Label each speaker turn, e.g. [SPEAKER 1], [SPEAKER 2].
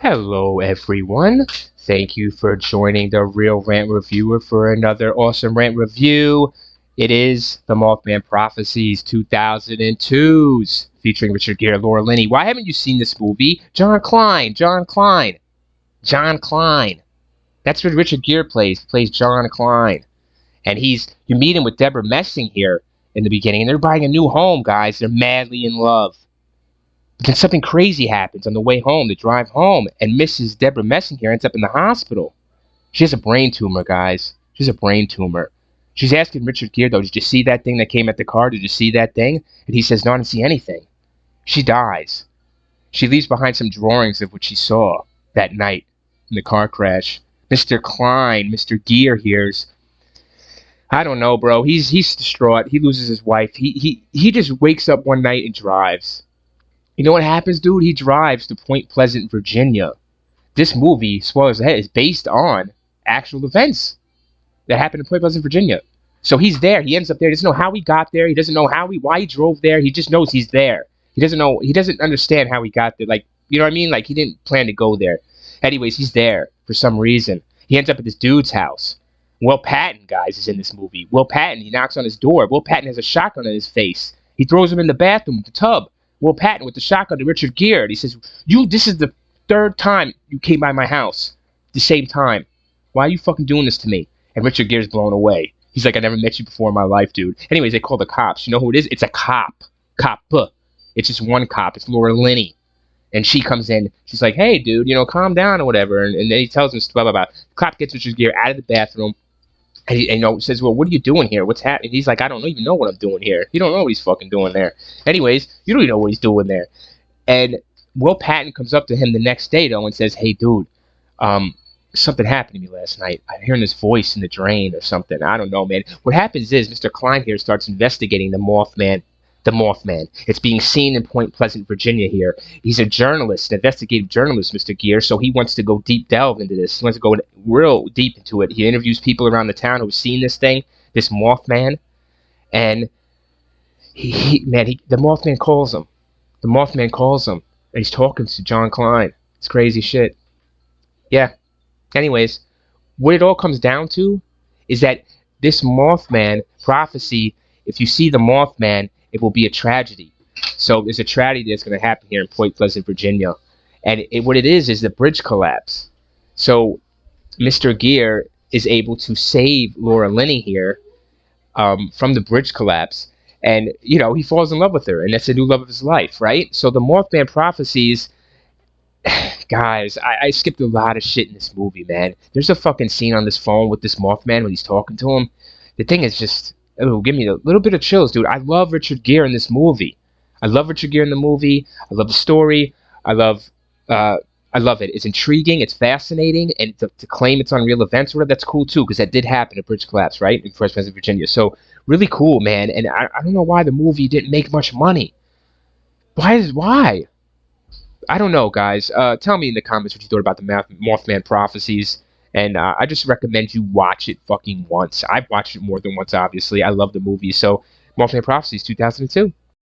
[SPEAKER 1] Hello, everyone. Thank you for joining the Real Rant Reviewer for another awesome rant review. It is the Mothman Prophecies 2002s, featuring Richard Gere, Laura Linney. Why haven't you seen this movie? John Klein. That's what Richard Gere plays John Klein. And you meet him with Deborah Messing here in the beginning, and they're buying a new home, guys. They're madly in love. Then something crazy happens on the way home. They drive home, and Mrs. Deborah Messinger ends up in the hospital. She has a brain tumor, guys. She has a brain tumor. She's asking Richard Gere, though, did you see that thing that came at the car? Did you see that thing? And he says, no, I didn't see anything. She dies. She leaves behind some drawings of what she saw that night in the car crash. Mr. Klein, Mr. Gere hears, I don't know, bro. He's distraught. He loses his wife. He just wakes up one night and drives. You know what happens, dude? He drives to Point Pleasant, Virginia. This movie, spoilers ahead, is based on actual events that happened in Point Pleasant, Virginia. So he's there. He ends up there. He doesn't know how he got there. He doesn't know why he drove there. He just knows he's there. He doesn't know. He doesn't understand how he got there. Like, you know what I mean? Like, he didn't plan to go there. Anyways, he's there for some reason. He ends up at this dude's house. Will Patton, guys, is in this movie. Will Patton, he knocks on his door. Will Patton has a shotgun in his face. He throws him in the bathroom, the tub. Will Patton with the shotgun to Richard Gere. And he says, this is the third time you came by my house at the same time. Why are you fucking doing this to me? And Richard Gere's blown away. He's like, I never met you before in my life, dude. Anyways, they call the cops. You know who it is? It's a cop. Cop. It's just one cop. It's Laura Linney. And she comes in. She's like, hey, dude, calm down or whatever. And then he tells him blah, blah, blah. The cop gets Richard Gere out of the bathroom. And he says, well, what are you doing here? What's happening? He's like, I don't even know what I'm doing here. You don't know what he's fucking doing there. Anyways, you don't even know what he's doing there. And Will Patton comes up to him the next day, though, and says, hey, dude, something happened to me last night. I'm hearing this voice in the drain or something. I don't know, man. What happens is Mr. Klein here starts investigating the Mothman. It's being seen in Point Pleasant, Virginia here. He's a journalist, an investigative journalist, Mr. Gere, so he wants to go delve into this. He wants to go real deep into it. He interviews people around the town who've seen this thing, this Mothman, and the Mothman calls him. The Mothman calls him, and he's talking to John Klein. It's crazy shit. Yeah. Anyways, what it all comes down to is that this Mothman prophecy, if you see the Mothman, it will be a tragedy. So there's a tragedy that's going to happen here in Point Pleasant, Virginia. And what it is the bridge collapse. So Mr. Gere is able to save Laura Linney here from the bridge collapse. And, he falls in love with her. And that's the new love of his life, right? So the Mothman Prophecies, guys, I skipped a lot of shit in this movie, man. There's a fucking scene on this phone with this Mothman when he's talking to him. The thing is just... it'll give me a little bit of chills, dude. I love Richard Gere in this movie. I love Richard Gere in the movie. I love the story. I love it. It's intriguing. It's fascinating. And to claim it's on real events, that's cool, too, because that did happen, a bridge collapse, right, in Point Pleasant, Virginia. So, really cool, man. And I don't know why the movie didn't make much money. Why? I don't know, guys. Tell me in the comments what you thought about the Mothman Prophecies. And I just recommend you watch it fucking once. I've watched it more than once, obviously. I love the movie. So, Mothman Prophecies 2002.